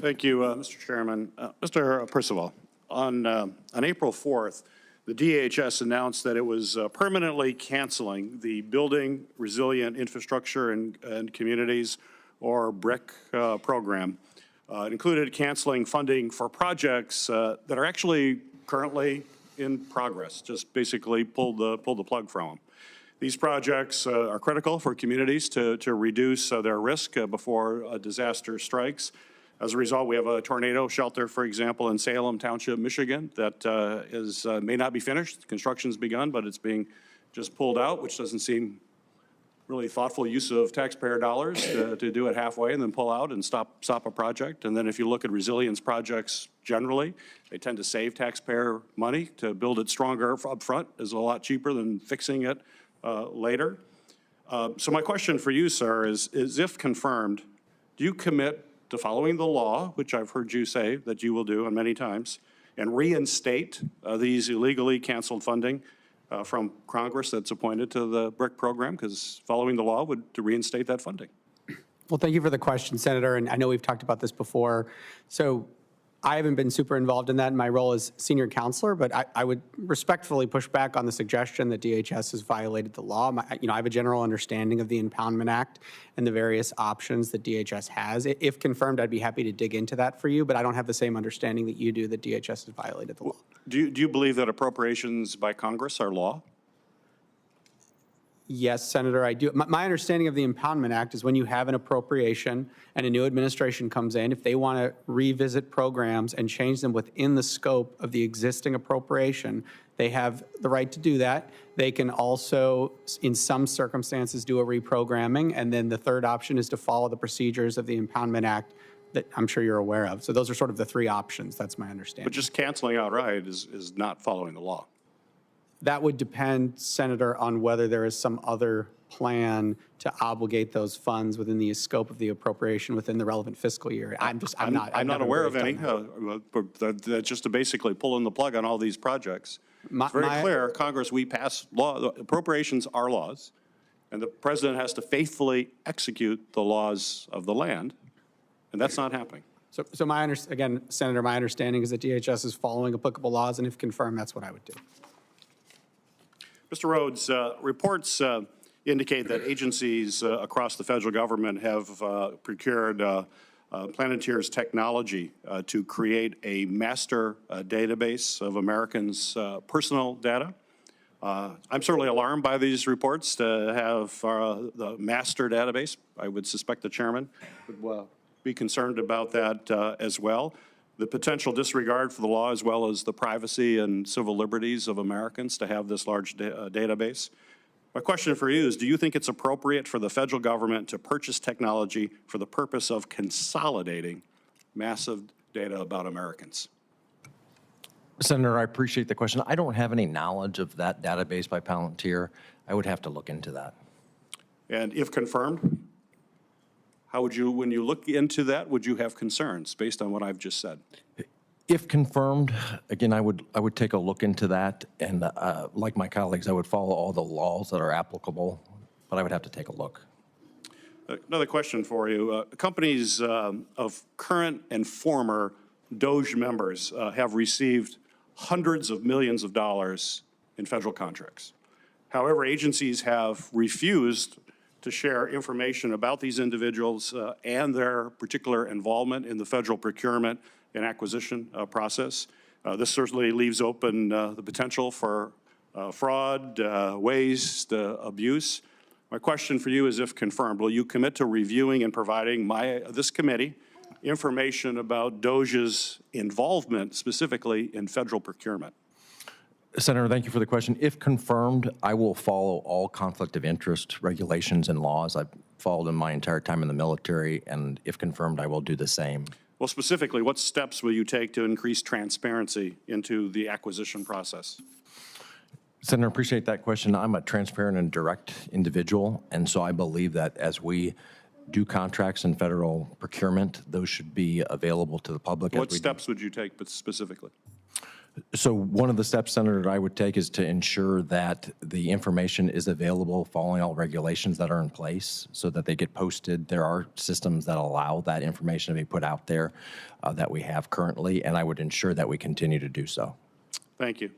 Thank you, Mr. Chairman. Mr. Percival, on April 4th, the DHS announced that it was permanently canceling the Building Resilient Infrastructure and Communities, or BRIC program. It included canceling funding for projects that are actually currently in progress, just basically pulled the plug from them. These projects are critical for communities to reduce their risk before a disaster strikes. As a result, we have a tornado shelter, for example, in Salem Township, Michigan, that may not be finished. Construction's begun, but it's being just pulled out, which doesn't seem really thoughtful use of taxpayer dollars to do it halfway and then pull out and stop a project. And then if you look at resilience projects generally, they tend to save taxpayer money. To build it stronger up front is a lot cheaper than fixing it later. So my question for you, sir, is if confirmed, do you commit to following the law, which I've heard you say that you will do on many times, and reinstate these illegally canceled funding from Congress that's appointed to the BRIC program, because following the law would to reinstate that funding? Well, thank you for the question, Senator, and I know we've talked about this before. So I haven't been super involved in that in my role as senior counselor, but I would respectfully push back on the suggestion that DHS has violated the law. I have a general understanding of the Impoundment Act and the various options that DHS has. If confirmed, I'd be happy to dig into that for you, but I don't have the same understanding that you do that DHS has violated the law. Do you believe that appropriations by Congress are law? Yes, Senator, I do. My understanding of the Impoundment Act is when you have an appropriation and a new administration comes in, if they want to revisit programs and change them within the scope of the existing appropriation, they have the right to do that. They can also, in some circumstances, do a reprogramming. And then the third option is to follow the procedures of the Impoundment Act that I'm sure you're aware of. So those are sort of the three options. That's my understanding. But just canceling outright is not following the law. That would depend, Senator, on whether there is some other plan to obligate those funds within the scope of the appropriation within the relevant fiscal year. I'm not aware of any. That's just to basically pull in the plug on all these projects. It's very clear, Congress, we pass law. Appropriations are laws, and the president has to faithfully execute the laws of the land, and that's not happening. So again, Senator, my understanding is that DHS is following applicable laws, and if confirmed, that's what I would do. Mr. Rhodes, reports indicate that agencies across the federal government have procured Planeteer's technology to create a master database of Americans' personal data. I'm certainly alarmed by these reports to have the master database. I would suspect the chairman would be concerned about that as well. The potential disregard for the law, as well as the privacy and civil liberties of Americans to have this large database. My question for you is, do you think it's appropriate for the federal government to purchase technology for the purpose of consolidating massive data about Americans? Senator, I appreciate the question. I don't have any knowledge of that database by Palantir. I would have to look into that. And if confirmed, how would you, when you look into that, would you have concerns based on what I've just said? If confirmed, again, I would take a look into that, and like my colleagues, I would follow all the laws that are applicable, but I would have to take a look. Another question for you. Companies of current and former DOGE members have received hundreds of millions of dollars in federal contracts. However, agencies have refused to share information about these individuals and their particular involvement in the federal procurement and acquisition process. This certainly leaves open the potential for fraud, waste, abuse. My question for you is, if confirmed, will you commit to reviewing and providing this committee information about DOGE's involvement specifically in federal procurement? Senator, thank you for the question. If confirmed, I will follow all conflict of interest regulations and laws I've followed in my entire time in the military, and if confirmed, I will do the same. Well, specifically, what steps will you take to increase transparency into the acquisition process? Senator, I appreciate that question. I'm a transparent and direct individual, and so I believe that as we do contracts in federal procurement, those should be available to the public. What steps would you take specifically? So one of the steps, Senator, that I would take is to ensure that the information is available following all regulations that are in place so that they get posted. There are systems that allow that information to be put out there that we have currently, and I would ensure that we continue to do so. Thank you.